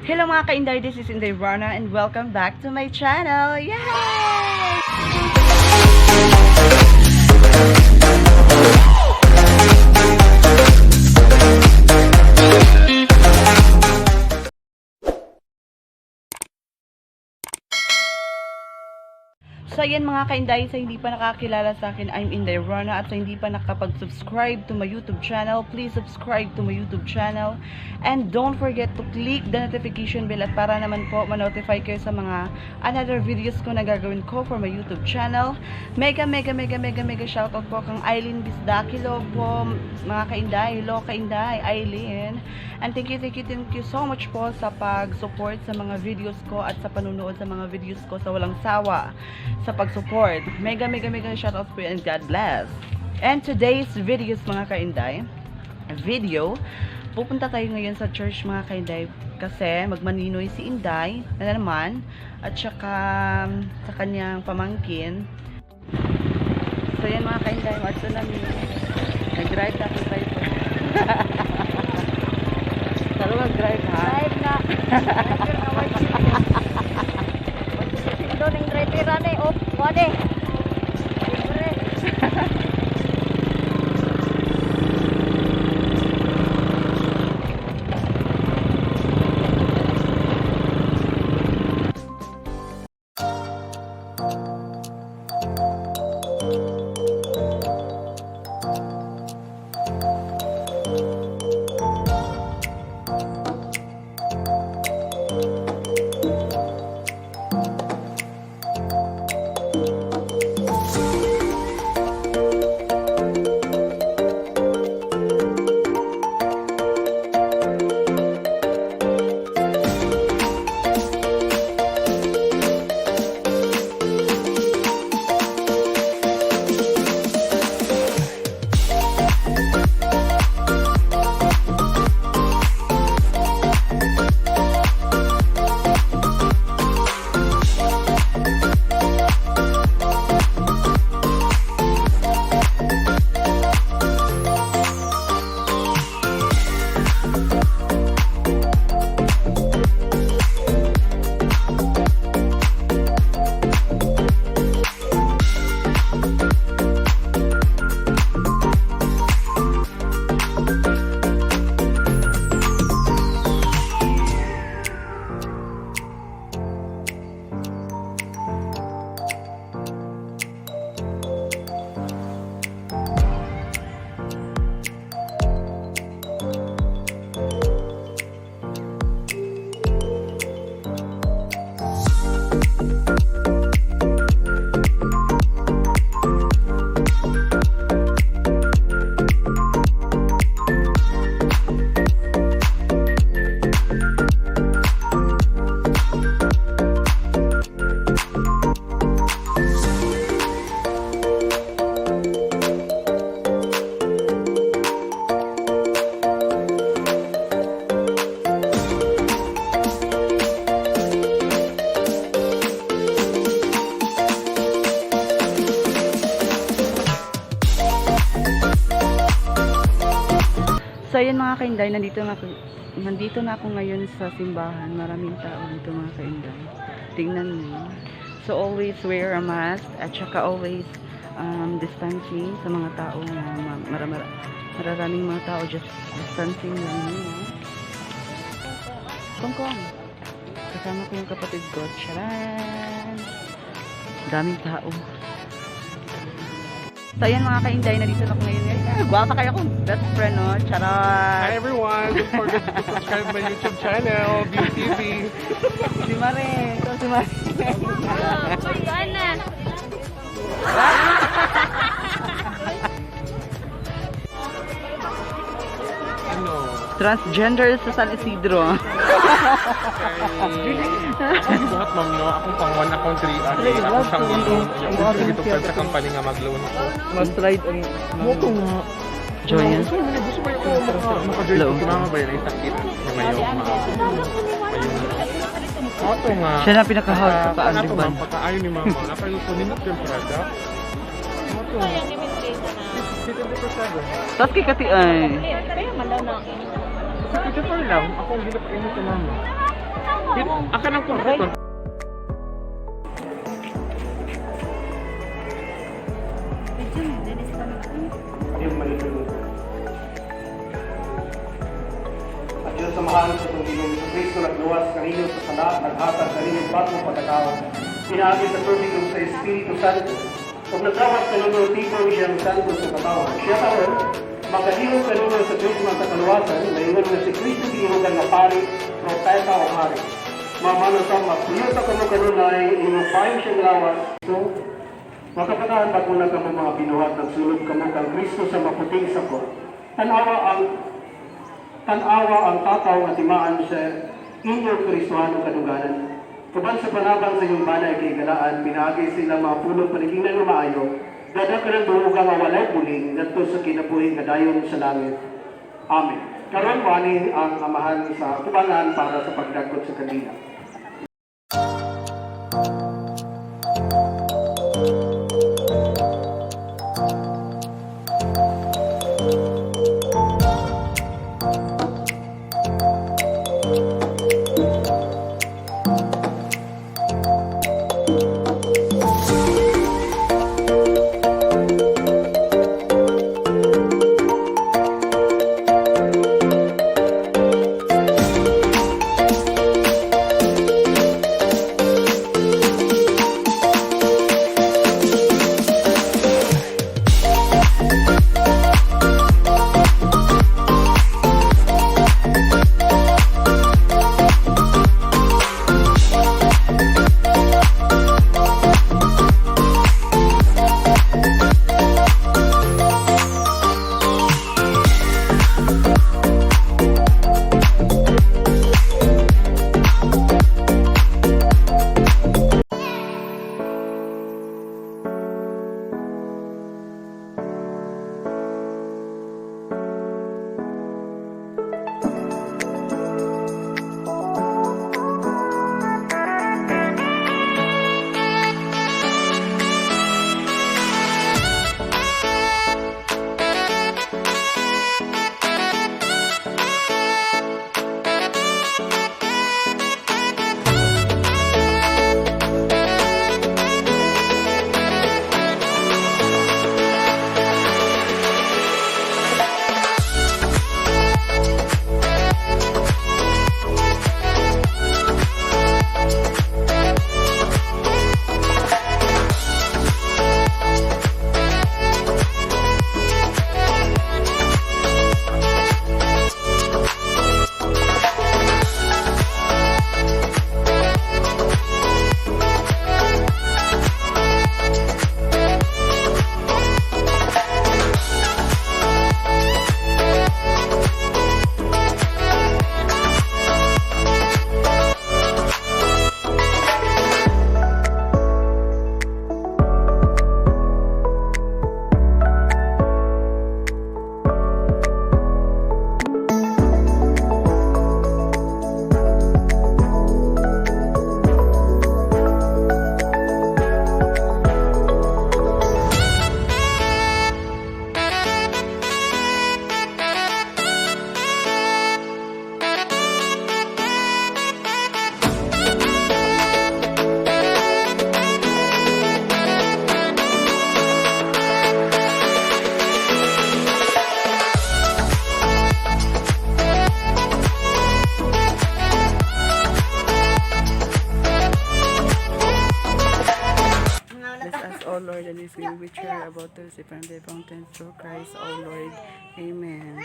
Hello mga ka-Inday, this is Inday and welcome back to my channel. Yay! So ayan mga ka-Inday, sa hindi pa nakakilala sa akin, I'm Inday at sa hindi pa nakapag-subscribe to my YouTube channel, please subscribe to my YouTube channel and don't forget to click the notification bell at para naman po ma-notify kayo sa mga another videos ko na gagawin ko for my YouTube channel. Mega shoutout po kang Eileen Bisdakilo po mga ka-Inday. Hello ka-Inday, Eileen. And thank you so much po sa pag-support sa mga videos ko at sa panunood sa mga videos ko sa walang sawa sa pag-support. Mega shoutout po and God bless. And today's videos mga ka-Inday, pupunta tayo ngayon sa church mga ka-Inday kasi magmaninoy si Inday na naman at saka sa kanyang pamangkin. So yan mga ka-Inday, mato namin nag-drive na kung tayo po. Salo mag-drive ha? Drive na. Sindo ng driver na oh, wade. So ayan mga ka-Inday, nandito na ako ngayon sa simbahan. Maraming tao dito mga ka-Inday. Tingnan mo. So always wear a mask at saka always distancing sa mga tao. Maraming mga tao just distancing lang yun. Kongkong. Kasama ko yung kapatid ko. Charan! Daming tao. So ayan mga ka-Inday, nandito na ako ngayon. Guwapa kayo akong best friend, no? Charan! Hi everyone! Don't forget to subscribe my YouTube channel, BTV. Si Mare! Ito si Mare! Sana! Ano? Transgender sa San Isidro. Ang buhat ma'am no, akong pang-1 akong 3 ako siyang dito sa company nga mag-loan ko. Must ride on Moto nga. Joyous. Gusto ba yung maka-join ko kinama ba yun ay sakit na ngayong Ato nga. Siya na pinaka-house sa paan, Ato ma'am, pagka-ayaw ni mama, napayos ko ninot yung product. Ato nga. Tapos kay Kati ay. Kaya malaw na. Kasi lang, ako hindi na pa init na mama. Aka nang pumunta. Yung malulunod. At Diyos sa mahal sa itong Ginoo sa Kristo nagluwas kaninyo sa sala, naghatag kaninyo bagong pagkatao. Pinaagi sa tubig sa Espiritu Santo. Kung naglawas kaninyo tipo siyang Santo sa katawan. Siya taon, magkahirap kaninyo sa Christmas sa kaluwasan, na ingon na si Kristo ginugan na pari, propeta o hari. Mamano sa mapuyot ako mo kanunay, inupayin siyang lawas. So, makapataan ba't muna ka mga binuhat ng sulod ka mo kang Kristo sa maputing sako. Tanawa ang tataw at timaan sa inyong Kristohanong kaduganan. Kaban sa panabang sa iyong banay kay galaan, pinagi sila mga pulong paniginan ng maayo, dada ka ng dulo ka mawalay puling, nato sa kinabuhi nga dayon sa langit. Amen. Karon wani ang amahan sa tubangan para sa pagdagkot sa kanila. O Lord, and if we which are about to receive from the fountain through Christ, O Lord. Amen.